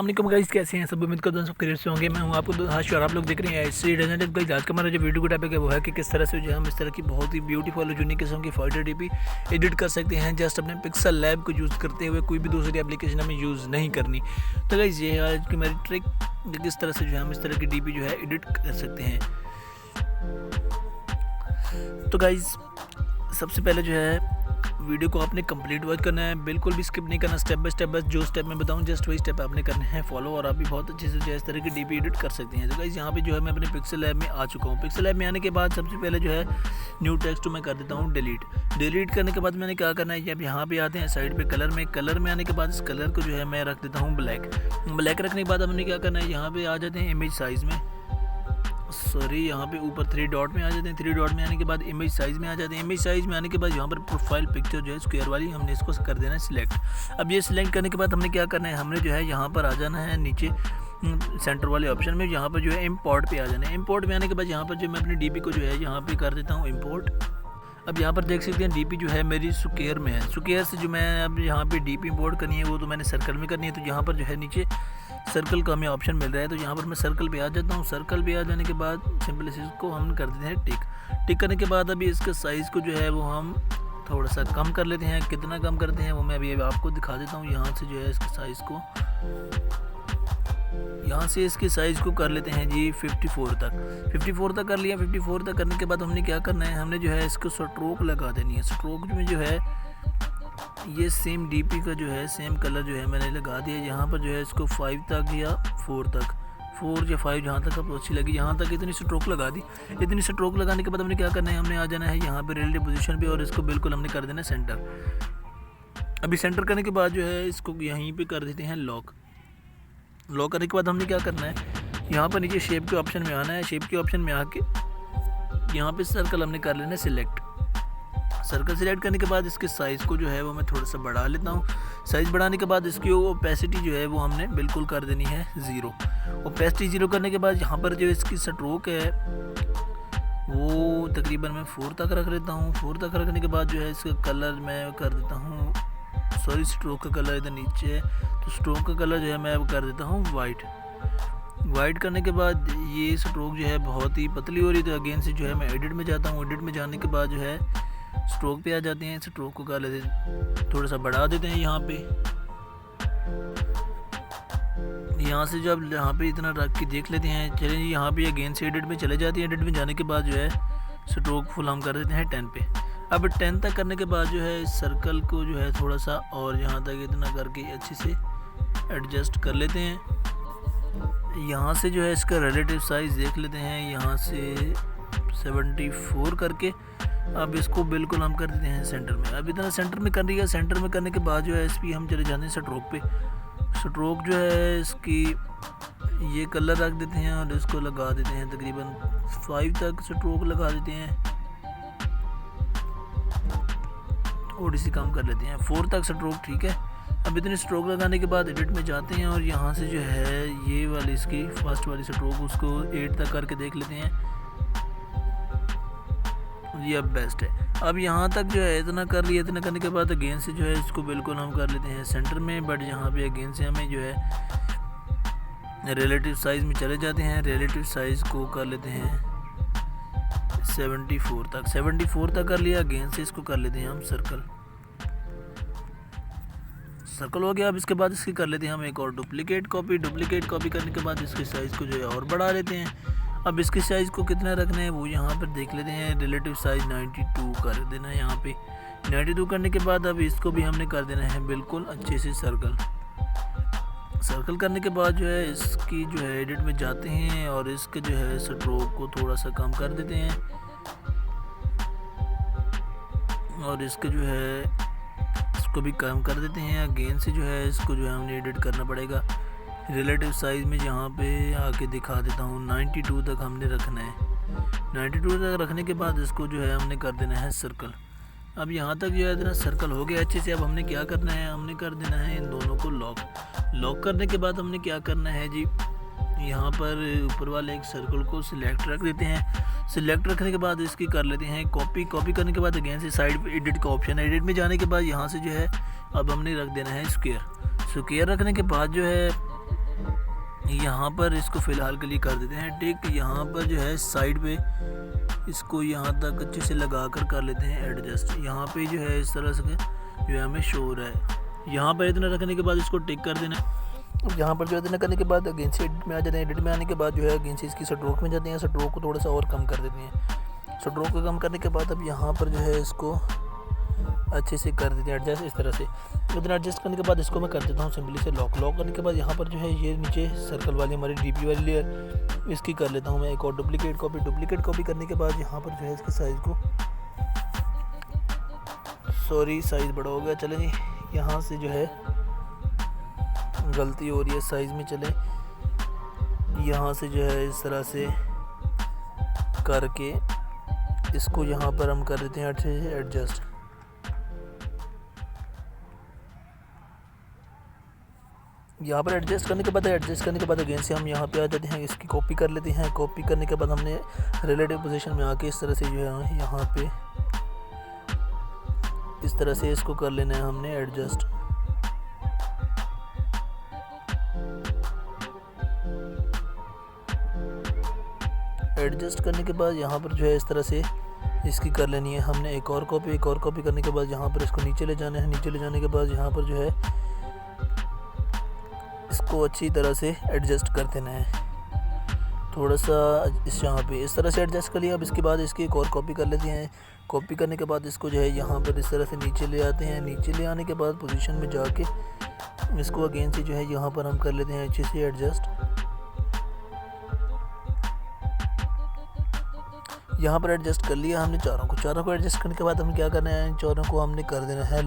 वालेकुम गाइस, कैसे हैं सब। उम्मीद करता हूं सब खैरियत से होंगे। मैं हूं आपको हाशिर और आप लोग देख रहे हैं ऐसे डेजर्ट गाइस। आज का हमारा जो वीडियो का टॉपिक है वो है कि किस तरह से जो हम इस तरह की बहुत ही ब्यूटीफुल यूनिक किस्म की फाइटर डीपी एडिट कर सकते हैं जस्ट अपने पिक्सल लैब को यूज़ करते हुए। कोई भी दूसरी एप्लीकेशन हमें यूज़ नहीं करनी। तो गाइस ये है आज की मेरी ट्रिक, किस तरह से जो है हम इस तरह की डीपी जो है एडिट कर सकते हैं। तो गाइस सबसे पहले जो है वीडियो को आपने कंप्लीट वॉच करना है, बिल्कुल भी स्किप नहीं करना। स्टेप बाय स्टेप, बस जो स्टेप मैं बताऊं जस्ट वही स्टेप आपने करने हैं फॉलो, और आप भी बहुत अच्छे से जो है इस तरह की डीपी एडिट कर सकते हैं। तो गाइस यहाँ पे जो है मैं अपने पिक्सल लैब में आ चुका हूँ। पिक्सल लैब में आने के बाद सबसे पहले जो है न्यू टेक्स्ट मैं कर देता हूँ डिलीट करने के बाद मैंने क्या करना है, जब यहाँ पे आते हैं साइड पे कलर में आने के बाद इस कलर को जो है मैं रख देता हूँ ब्लैक रखने के बाद हमने क्या करना है, यहाँ पे आ जाते हैं इमेज साइज़ में, यहाँ पे ऊपर 3 डॉट में आ जाते हैं। 3 डॉट में आने के बाद इमेज साइज़ में आ जाते हैं। इमेज साइज़ में आने के बाद यहाँ पर प्रोफाइल पिक्चर जो है स्क्वायर वाली, हमने इसको कर देना है सिलेक्ट। अब ये सिलेक्ट करने के बाद हमने क्या करना है, हमने जो है यहाँ पर आ जाना है नीचे सेंटर वाले ऑप्शन में, यहाँ पर जो है इंपोर्ट पे आ जाना है। इंपोर्ट में आने के बाद यहाँ पर जो मैं अपनी डीपी को जो है यहाँ पे कर देता हूँ इंपोर्ट। अब यहाँ पर देख सकते हैं डीपी जो है मेरी स्क्वायर में है। स्क्वायर से जो मैं अब यहाँ पे डीपी इंपोर्ट करनी है वो तो मैंने सर्कल में करनी है। तो यहाँ पर जो है नीचे सर्कल का हमें ऑप्शन मिल रहा है, तो यहाँ पर मैं सर्कल पे आ जाता हूँ। सर्कल पे आ जाने के बाद सिंपल इसको हम कर देते हैं टिक करने के बाद अभी इसका साइज़ को जो है वो हम थोड़ा सा कम कर लेते हैं। कितना कम करते हैं वो मैं अभी आपको दिखा देता हूँ। यहाँ से जो है इसके साइज़ को, यहाँ से इसके साइज़ को कर लेते हैं जी 54 तक कर लिया। 54 तक करने के बाद हमने क्या करना है, हमने जो है इसको स्ट्रोक लगा देनी है। स्ट्रोक में जो है ये सेम डीपी का जो है सेम कलर जो है मैंने लगा दिया। यहाँ पर जो है इसको 5 तक या 4 या 5 जहाँ तक आपको अच्छी लगी, यहाँ तक इतनी स्ट्रोक लगा दी। इतनी स्ट्रोक लगाने के बाद हमने क्या करना है, हमने आ जाना है यहाँ पे रिलेटिव पोजीशन पे और इसको बिल्कुल हमने कर देना है सेंटर। अभी सेंटर करने के बाद जो है इसको यहीं पे कर देते हैं लॉक करने के बाद हमने क्या करना है, यहाँ पर नीचे शेप के ऑप्शन में आना है। शेप के ऑप्शन में आके यहाँ पे सर्कल हमने कर लेना है सिलेक्ट। सर्कल सिलेक्ट करने के बाद इसके साइज़ को जो है वो मैं थोड़ा सा बढ़ा लेता हूँ। साइज़ बढ़ाने के बाद इसकी ओपेसिटी जो है वो हमने बिल्कुल कर देनी है 0। ओपेसिटी 0 करने के बाद यहाँ पर जो इसकी स्ट्रोक है वो तकरीबन मैं 4 तक रख लेता हूँ। 4 तक रखने के बाद जो है इसका कलर मैं कर देता हूँ, स्ट्रोक का कलर इधर नीचे है तो स्ट्रोक का कलर जो है मैं कर देता हूँ वाइट करने के बाद ये स्ट्रोक जो है बहुत ही पतली हो रही, तो अगेन से जो है मैं एडिट में जाता हूँ। एडिट में जाने के बाद जो है स्ट्रोक पे आ जाते हैं। स्ट्रोक को कर लेते थोड़ा सा बढ़ा देते हैं यहाँ पे। यहाँ से जब यहाँ पे इतना रख के देख लेते हैं, चलिए जी यहाँ पे अगेन से एडिट में चले जाती है। एडिट में जाने के बाद जो है स्ट्रोक फुल हम कर देते हैं 10 पे। अब 10 तक करने के बाद जो है सर्कल को जो है थोड़ा सा और यहाँ तक इतना करके अच्छे से एडजस्ट कर लेते हैं। यहाँ से जो है इसका रिलेटिव साइज़ देख लेते हैं, यहाँ से 74 करके अब इसको बिल्कुल हम कर देते हैं सेंटर में। अब इतना सेंटर में कर लिया। सेंटर में करने के बाद जो है इस पर हम चले जाते हैं स्ट्रोक पे। स्ट्रोक जो है इसकी ये कलर रख देते हैं और इसको लगा देते हैं तकरीबन 5 तक स्ट्रोक लगा देते हैं, थोड़ी सी कम कर लेते हैं 4 तक स्ट्रोक, ठीक है। अब इतनी स्ट्रोक लगाने के बाद एडिट में जाते हैं और यहाँ से जो है ये वाली इसकी फर्स्ट वाली स्ट्रोक उसको 8 तक करके देख लेते हैं, ये अब बेस्ट है। अब यहाँ तक जो है इतना कर लिया। इतना करने के बाद अगेन से जो है इसको बिल्कुल हम कर लेते हैं सेंटर में, बट यहाँ पे अगेन से हमें जो है रिलेटिव साइज़ में चले जाते हैं। रिलेटिव साइज़ को कर लेते हैं 74 तक कर लिया। अगेन से इसको कर लेते हैं हम सर्कल हो गया। अब इसके बाद इसकी कर लेते हैं हम एक और डुप्लीकेट कॉपी करने के बाद इसके साइज़ को जो है और बढ़ा लेते हैं। अब इसके साइज़ को कितना रखना है वो यहाँ पर देख लेते हैं। रिलेटिव साइज़ 92 कर देना है यहाँ पे। 92 करने के बाद अब इसको भी हमने कर देना है बिल्कुल अच्छे से सर्कल करने के बाद जो है इसकी जो है एडिट में जाते हैं और इसके जो है स्ट्रोक को थोड़ा सा कम कर देते हैं और इसके जो है इसको भी कम कर देते हैं। अगेन से जो है इसको जो है हमने एडिट करना पड़ेगा। रिलेटिव साइज़ में यहाँ पे आके दिखा देता हूँ 92 तक हमने रखना है। 92 तक रखने के बाद इसको जो है हमने कर देना है सर्कल। अब यहाँ तक जो है इतना सर्कल हो गया अच्छे से। अब हमने क्या करना है, हमने कर देना है इन दोनों को लॉक करने के बाद हमने क्या करना है जी, यहाँ पर ऊपर वाले एक सर्कल को सिलेक्ट रख देते हैं। सिलेक्ट रखने के बाद इसकी कर लेते हैं कॉपी करने के बाद अगेन से साइड पे एडिट का ऑप्शन है। एडिट में जाने के बाद यहाँ से जो है अब हमने रख देना है स्क्वायर रखने के बाद जो है यहाँ पर इसको फ़िलहाल के लिए कर देते हैं टिक। यहाँ पर जो है साइड पे इसको यहाँ तक अच्छे से लगा कर लेते हैं एडजस्ट। यहाँ पे जो है इस तरह से जो है हमें शो हो रहा है। यहाँ पर इतना रखने के बाद इसको टिक कर देना। यहाँ पर जो है इतना करने के बाद अगेन से एडिट में आ जाते हैं। एडिट में आने के बाद जो है अगेन से इसकी स्ट्रोक में जाते हैं। स्ट्रोक को थोड़ा सा और कम कर देते हैं। स्ट्रोक को कम करने के बाद अब यहाँ पर जो है इसको अच्छे से कर देते हैं एडजस्ट। इस तरह से इतना एडजस्ट करने के बाद इसको मैं कर देता हूँ सिंपली से लॉक। लॉक करने के बाद यहाँ पर जो है ये नीचे सर्कल वाली हमारी डीपी वाली लेयर इसकी कर लेता हूँ मैं एक और डुप्लीकेट कॉपी करने के बाद यहाँ पर जो है इसके साइज़ को साइज़ बड़ा हो गया। चले जी, यहाँ से जो है गलती हो रही है साइज़ में। चले यहाँ से जो है इस तरह से करके इसको यहाँ पर हम कर देते हैं अच्छे से एडजस्ट। यहाँ पर एडजस्ट करने के बाद अगेन से हम यहाँ पे आ जाते हैं। इसकी कॉपी कर लेते हैं। कॉपी करने के बाद हमने रिलेटिव पोजीशन में आके इस तरह से जो है यहाँ पे इस तरह से इसको कर लेना है हमने एडजस्ट। एडजस्ट करने के बाद यहाँ पर जो है इस तरह से इसकी कर लेनी है हमने एक और कॉपी करने के बाद यहाँ पर इसको नीचे ले जाना है। नीचे ले जाने के बाद यहाँ पर जो है इसको अच्छी तरह से एडजस्ट कर देना है थोड़ा सा इस यहाँ पे इस तरह से एडजस्ट कर लिया। अब इसके बाद इसकी एक और कॉपी कर लेते हैं। कॉपी करने के बाद इसको जो है यहाँ पर इस तरह से नीचे ले आते हैं। नीचे ले आने के बाद पोजीशन में जाके इसको अगेन से जो है यहाँ पर हम कर लेते हैं अच्छे से एडजस्ट। यहाँ पर एडजस्ट कर लिया हमने चारों को एडजस्ट करने के बाद हम क्या करना है, चारों को हमने कर देना है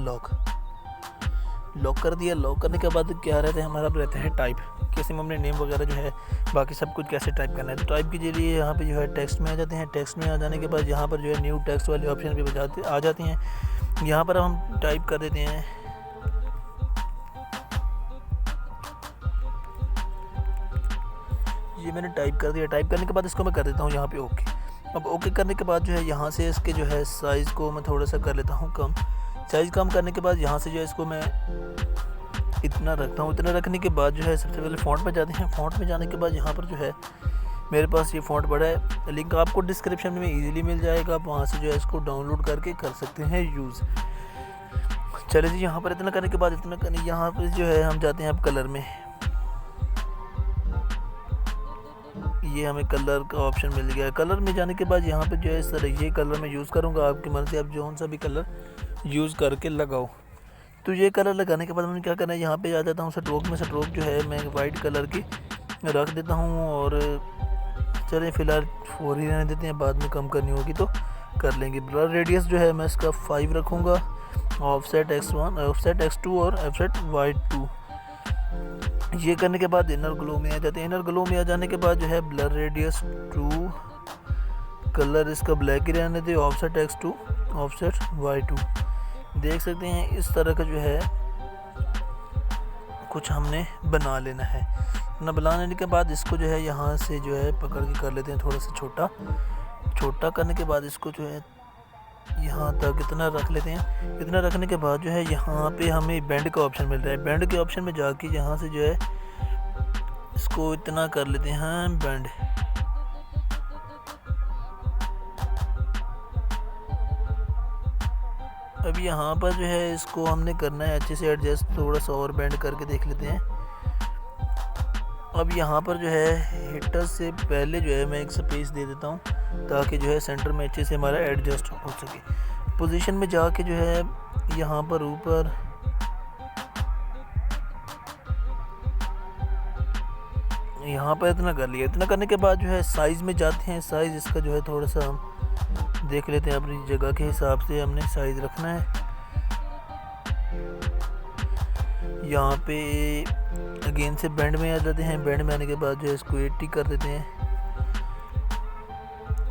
लॉक कर दिया। लॉक करने के बाद क्या रहता है हमारा रहता है टाइप, कैसे हमने नेम वगैरह जो है बाकी सब कुछ कैसे टाइप करना है। तो टाइप के लिए यहाँ पे जो है टेक्स्ट में आ जाते हैं। टेक्स्ट में आ जाने के बाद यहाँ पर जो है न्यू टेक्स्ट वाले ऑप्शन पे आ जाते हैं। यहाँ पर हम टाइप कर देते हैं ये मैंने टाइप कर दिया। टाइप करने के बाद इसको मैं कर देता हूँ यहाँ पे ओके। अब ओके करने के बाद जो है यहाँ से इसके जो है साइज़ को मैं थोड़ा सा कर लेता हूँ कम। साइज़ कम करने के बाद यहाँ से जो है इसको मैं इतना रखता हूँ। इतना रखने के बाद जो है सबसे पहले फ़ॉन्ट पे जाते हैं। फ़ॉन्ट में जाने के बाद यहाँ पर जो है मेरे पास ये फ़ॉन्ट बड़ा है, लिंक आपको डिस्क्रिप्शन में इजीली मिल जाएगा। आप वहाँ से जो है इसको डाउनलोड करके कर सकते हैं यूज़। चलिए जी, यहाँ पर इतना करने के बाद यहाँ पर जो है हम जाते हैं अब कलर में। ये हमें कलर का ऑप्शन मिल गया। कलर में जाने के बाद यहाँ पे जो है इस तरह ये कलर मैं यूज़ करूँगा। आपकी मर्ज़ी, आप जो सा भी कलर यूज़ करके लगाओ। तो ये कलर लगाने के बाद मैंने क्या करना है, यहाँ पे आ जाता हूँ स्ट्रोक में। स्ट्रोक जो है मैं वाइट कलर की रख देता हूँ और चलें फ़िलहाल 4 ही रहने देते हैं, बाद में कम करनी होगी तो कर लेंगे। ब्लर रेडियस जो है मैं इसका 5 रखूँगा। ऑफसेट x1, ऑफसेट x2 और ऑफसेट y2। ये करने के बाद इनर ग्लो में आ जाते हैं। इनर ग्लो में आ जाने के बाद जो है ब्लर रेडियस 2, कलर इसका ब्लैक ही रहने दे। Offset x2, offset y2। देख सकते हैं इस तरह का जो है कुछ हमने बना लेना है। ना बना लेने के बाद इसको जो है यहाँ से जो है पकड़ के कर लेते हैं थोड़ा सा छोटा करने के बाद इसको जो है यहाँ तक इतना रख लेते हैं। इतना रखने के बाद जो है यहाँ पे हमें बैंड का ऑप्शन मिल रहा है। बैंड के ऑप्शन में जाके यहाँ से जो है इसको इतना कर लेते हैं बैंड। अब यहाँ पर जो है इसको हमने करना है अच्छे से एडजस्ट, थोड़ा सा और बैंड करके देख लेते हैं। अब यहाँ पर जो है हिटर से पहले जो है मैं एक स्पेस दे देता हूँ ताकि जो है सेंटर में अच्छे से हमारा एडजस्ट हो सके। पोजीशन में जाके जो है यहाँ पर ऊपर यहाँ पर इतना कर लिया। इतना करने के बाद जो है साइज़ में जाते हैं। साइज़ इसका जो है थोड़ा सा हम देख लेते हैं, अपनी जगह के हिसाब से हमने साइज़ रखना है। यहाँ पे अगेन से बैंड में आ जाते हैं। बैंड में आने के बाद जो है इसको 80 कर देते हैं।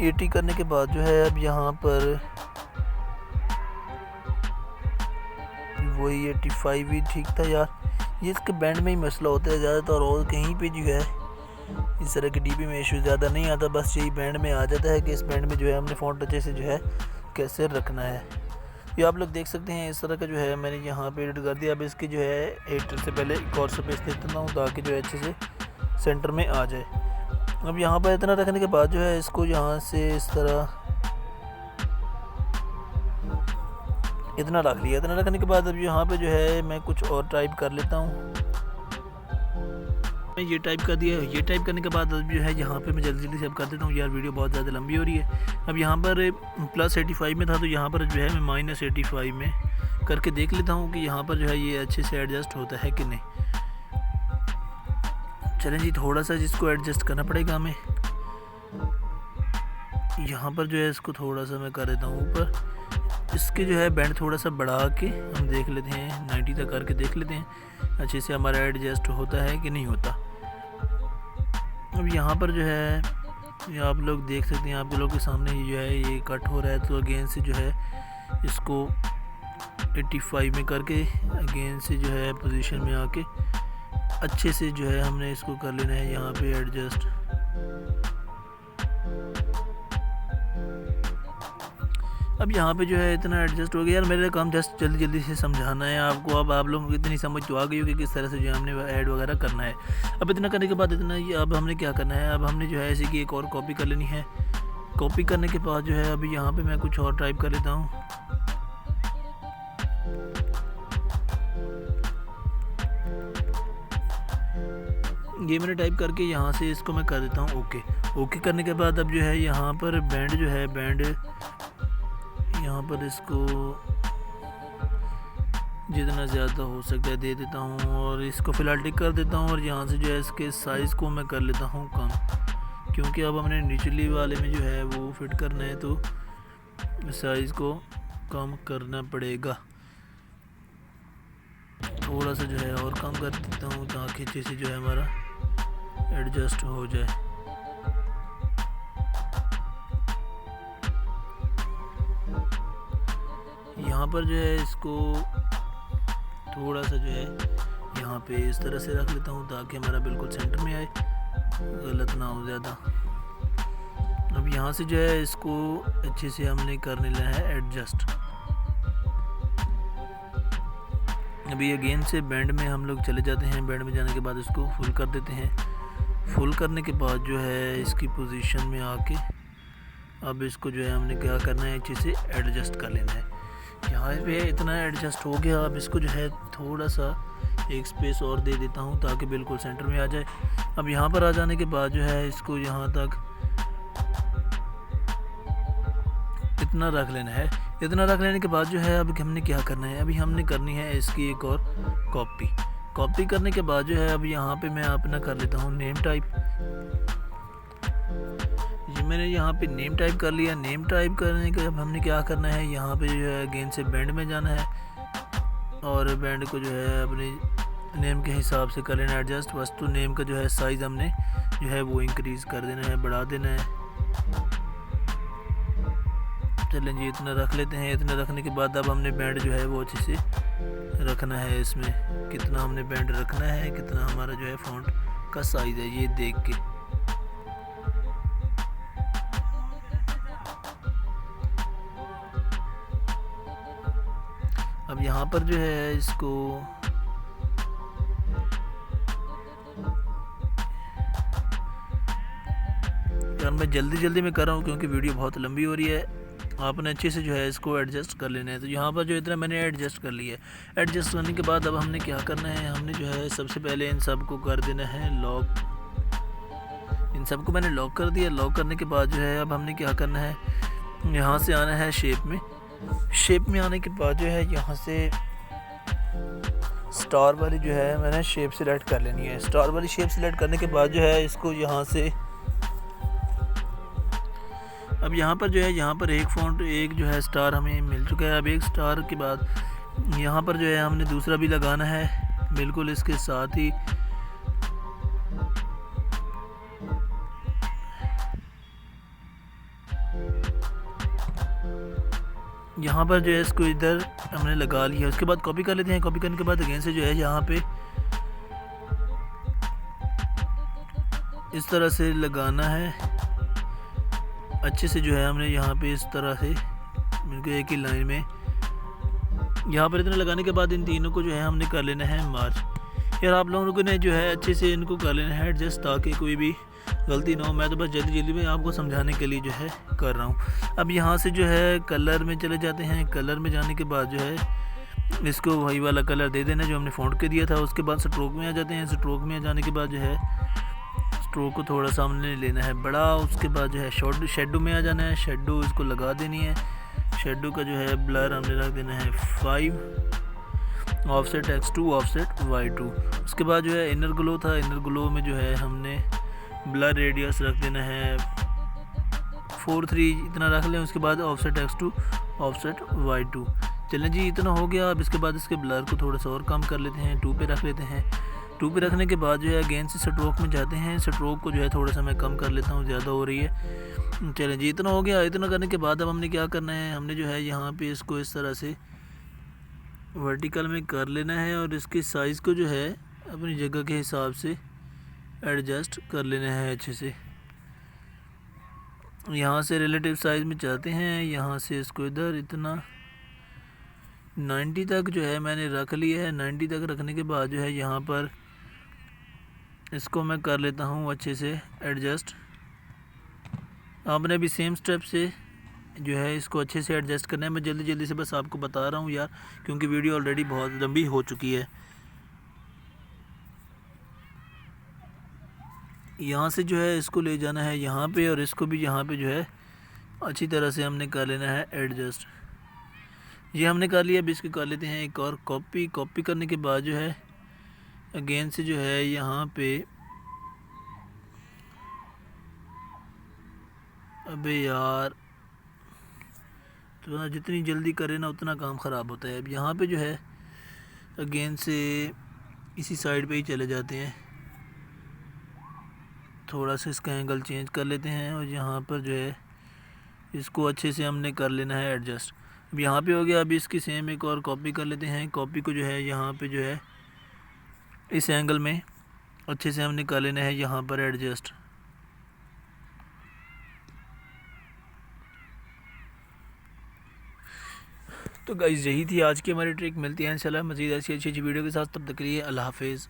80 करने के बाद जो है अब यहाँ पर वही 85 ही ठीक था यार। ये इसके बैंड में ही मसला होता है ज़्यादातर, और कहीं पे जो है इस तरह की डीपी में इशू ज़्यादा नहीं आता। बस यही बैंड में आ जाता है कि इस बैंड में जो है हमने फ़ॉन्ट अच्छे से जो है कैसे रखना है। ये आप लोग देख सकते हैं इस तरह का जो है मैंने यहाँ पे एडिट कर दिया। अब इसकी जो है एडिटर से पहले एक और स्पेस दे देता हूँ ताकि जो है अच्छे से सेंटर में आ जाए। अब यहाँ पर इतना रखने के बाद जो है इसको यहाँ से इस तरह इतना रख लिया। इतना रखने के बाद अब यहाँ पे जो है मैं कुछ और टाइप कर लेता हूँ। मैं ये टाइप कर दिया। ये टाइप करने के बाद अब जो है यहाँ पे मैं जल्दी से अब कर देता हूँ यार, वीडियो बहुत ज़्यादा लंबी हो रही है। अब यहाँ पर +85 में था तो यहाँ पर जो है मैं -85 में करके देख लेता हूँ कि यहाँ पर जो है ये अच्छे से एडजस्ट होता है कि नहीं। चलें जी, थोड़ा सा जिसको एडजस्ट करना पड़ेगा हमें। यहाँ पर जो है इसको थोड़ा सा मैं कर देता हूँ ऊपर। इसके जो है बैंड थोड़ा सा बढ़ा के हम देख लेते हैं, 90 तक करके देख लेते हैं अच्छे से हमारा एडजस्ट होता है कि नहीं होता। अब यहाँ पर जो है ये आप लोग देख सकते हैं, आप लोगों के सामने ये जो है ये कट हो रहा है। तो अगेन से जो है इसको 85 में करके अगेन से जो है पोजीशन में आके अच्छे से जो है हमने इसको कर लेना है यहाँ पे एडजस्ट। अब यहाँ पे जो है इतना एडजस्ट हो गया। यार मेरा काम जस्ट जल्दी से समझाना है आपको। अब आप लोगों को इतनी समझ तो आ गई होगी किस तरह से जो है हमने ऐड वगैरह करना है। अब इतना करने के बाद अब हमने क्या करना है, अब हमने जो है इसी की एक और कॉपी कर लेनी है। कॉपी करने के बाद जो है अभी यहाँ पे मैं कुछ और टाइप कर लेता हूँ। ये मैंने टाइप करके यहाँ से इसको मैं कर देता हूँ ओके करने के बाद अब जो है यहाँ पर बैंड जो है बैंड यहाँ पर इसको जितना ज़्यादा हो सकता है दे देता हूँ और इसको फ़िलहाल टिक कर देता हूँ। और यहाँ से जो है इसके साइज़ को मैं कर लेता हूँ कम, क्योंकि अब हमने निचली वाले में जो है वो फिट करना है तो साइज़ को कम करना पड़ेगा। थोड़ा सा जो है और कम कर देता हूँ ताकि अच्छे से जो है हमारा एडजस्ट हो जाए। यहाँ पर जो है इसको थोड़ा सा जो है यहाँ पे इस तरह से रख लेता हूँ ताकि हमारा बिल्कुल सेंटर में आए, गलत ना हो ज़्यादा। अब यहाँ से जो है इसको अच्छे से हमने करने लेना है एडजस्ट। अभी अगेन से बैंड में हम लोग चले जाते हैं। बैंड में जाने के बाद इसको फुल कर देते हैं। फुल करने के बाद जो है इसकी पोजीशन में आके अब इसको जो है हमने क्या करना है, अच्छे से एडजस्ट कर लेना है। यहाँ पे इतना एडजस्ट हो गया। अब इसको जो है थोड़ा सा एक स्पेस और दे देता हूँ ताकि बिल्कुल सेंटर में आ जाए। अब यहाँ पर आ जाने के बाद जो है इसको यहाँ तक इतना रख लेना है। इतना रख लेने के बाद जो है अभी हमने क्या करना है, अभी हमने करनी है इसकी एक और कॉपी करने के बाद जो है अब यहाँ पे मैं अपना कर लेता हूँ नेम टाइप। ये मैंने यहाँ पे नेम टाइप कर लिया। नेम टाइप करने के अब हमने क्या करना है, यहाँ पे जो है अगेन से बैंड में जाना है और बैंड को जो है अपने नेम के हिसाब से कर लेना एडजस्ट। वस्तु नेम का जो है साइज़ हमने जो है वो इंक्रीज़ कर देना है, बढ़ा देना है। चलें जी, इतना रख लेते हैं। इतना रखने के बाद अब हमने बैंड जो है वो अच्छे से रखना है। इसमें कितना हमने बैंड रखना है, कितना हमारा जो है फ़ॉन्ट का साइज़ है, ये देख के। अब यहाँ पर जो है इसको यार मैं जल्दी में कर रहा हूँ क्योंकि वीडियो बहुत लंबी हो रही है। आपने अच्छे से जो है इसको एडजस्ट कर लेना है। तो यहाँ पर जो इतना मैंने एडजस्ट कर लिया है। एडजस्ट करने के बाद अब हमने क्या करना है, हमने जो है सबसे पहले इन सब को कर देना है लॉक। इन सब को मैंने लॉक कर दिया। लॉक करने के बाद जो है अब हमने क्या करना है, यहाँ से आना है शेप में। शेप में आने के बाद जो है यहाँ से स्टार वाली जो है मैंने शेप सिलेक्ट कर लेनी है। स्टार वाली शेप सिलेक्ट करने के बाद जो है इसको यहाँ से अब यहाँ पर जो है यहाँ पर एक फ़ॉन्ट एक जो है स्टार हमें मिल चुका है। अब एक स्टार के बाद यहाँ पर जो है हमने दूसरा भी लगाना है बिल्कुल इसके साथ ही। यहाँ पर जो है इसको इधर हमने लगा लिया। उसके बाद कॉपी कर लेते हैं। कॉपी करने के बाद अगेन से जो है यहाँ पे इस तरह से लगाना है अच्छे से। जो है हमने यहाँ पे इस तरह से बिल्कुल एक ही लाइन में यहाँ पर इतना लगाने के बाद इन तीनों को जो है हमने कर लेना है मार्च। यार आप लोगों ने जो है अच्छे से इनको कर लेना है एडजस्ट, ताकि कोई भी गलती ना हो। मैं तो बस जल्दी जल्दी में आपको समझाने के लिए जो है कर रहा हूँ। अब यहाँ से जो है कलर में चले जाते हैं। कलर में जाने के बाद जो है इसको वही वाला कलर दे देना जो हमने फ़ॉन्ट के दिया था। उसके बाद स्ट्रोक में आ जाते हैं। स्ट्रोक में आ जाने के बाद जो है स्ट्रोक को थोड़ा सामने लेना है बड़ा। उसके बाद जो है शेडो में आ जाना है। शेडो इसको लगा देनी है। शेडो का जो है ब्लर हमने रख देना है 5, ऑफसेट x2, ऑफसेट y2। उसके बाद जो है इनर ग्लो था। इनर ग्लो में जो है हमने ब्लर रेडियस रख देना है 4-3 इतना रख लें। उसके बाद ऑफसेट x2, ऑफसेट y2। चलें जी, इतना हो गया। अब इसके बाद इसके ब्लर को थोड़ा सा और कम कर लेते हैं, 2 पे रख लेते हैं। 2 पे रखने के बाद जो है अगेन से स्ट्रोक में जाते हैं। स्ट्रोक को जो है थोड़ा सा मैं कम कर लेता हूँ, ज़्यादा हो रही है। चलें जी, इतना हो गया। इतना करने के बाद अब हमने क्या करना है, हमने जो है यहाँ पे इसको इस तरह से वर्टिकल में कर लेना है और इसके साइज़ को जो है अपनी जगह के हिसाब से एडजस्ट कर लेना है अच्छे से। यहाँ से रिलेटिव साइज़ में चाहते हैं, यहाँ से इसको इधर इतना 90 तक जो है मैंने रख लिया है। 90 तक रखने के बाद जो है यहाँ पर इसको मैं कर लेता हूँ अच्छे से एडजस्ट। आपने भी सेम स्टेप से जो है इसको अच्छे से एडजस्ट करना है। मैं जल्दी जल्दी से बस आपको बता रहा हूँ यार, क्योंकि वीडियो ऑलरेडी बहुत लंबी हो चुकी है। यहाँ से जो है इसको ले जाना है यहाँ पे और इसको भी यहाँ पे जो है अच्छी तरह से हमने कर लेना है एडजस्ट। ये हमने कर लिया। अब इसको कर लेते हैं एक और कॉपी। कॉपी करने के बाद जो है अगेन से जो है यहाँ पे, अबे यार तो जितनी जल्दी करे ना उतना काम ख़राब होता है। अब यहाँ पे जो है अगेन से इसी साइड पे ही चले जाते हैं। थोड़ा सा इसका एंगल चेंज कर लेते हैं और यहाँ पर जो है इसको अच्छे से हमने कर लेना है एडजस्ट। अब यहाँ पे हो गया। अभी इसकी सेम एक और कॉपी कर लेते हैं। कॉपी को जो है यहाँ पे जो है इस एंगल में अच्छे से हमने कर लेना है यहाँ पर एडजस्ट। तो गाइस यही थी आज की हमारी ट्रिक। मिलती है इंशाल्लाह मज़ीद ऐसी अच्छी अच्छी वीडियो के साथ। तब तक के लिए अल्लाह हाफिज़।